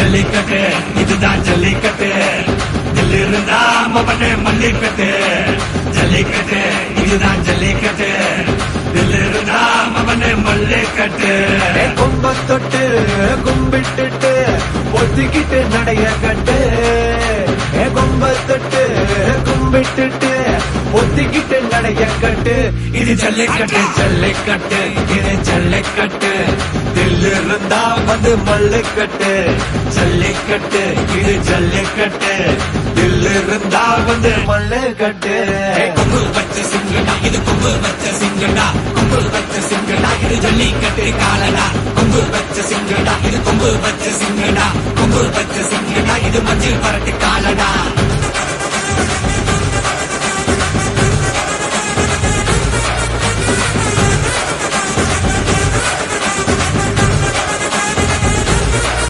ஜல்லிக்கட்டு இதுதான் ஜல்லிக்கட்டு தில் இருந்தா மவனே மல்லிக்கட்டு ஜல்லிக்கட்டு இதுதான் ஜல்லிக்கட்டு தில் இருந்தா மவனே மல்லிக்கட்டு கொம்ப தொட்டு கும்பிட்டுட்டு ஒத்திக்கிட்டு நடைய கட்டு கொம்ப தொட்டு கும்பிட்டுட்டு ஒத்திக்கிட்டு நடைய கட்டு இது ஜல்லிக்கட்டு ஜல்லிக்கட்டு இது ஜல்லிக்கட்டு தில் இருந்தா வந்து மல்லுக்கட்டு ஜல்லிக்கட்டு இது ஜல்லிக்கட்டு தில் இருந்தா வந்து மல்லுக்கட்டு கொம்பு வச்ச சிங்கடா இது கொம்பு வச்ச சிங்கடா கொம்பு வச்ச சிங்கடா இது ஜல்லிக்கட்டு காலடா கொம்பு வச்ச சிங்கடா இது கொம்பு வச்ச சிங்கடா கொம்பு வச்ச சிங்கடா இது மஞ்சள் பரட்டு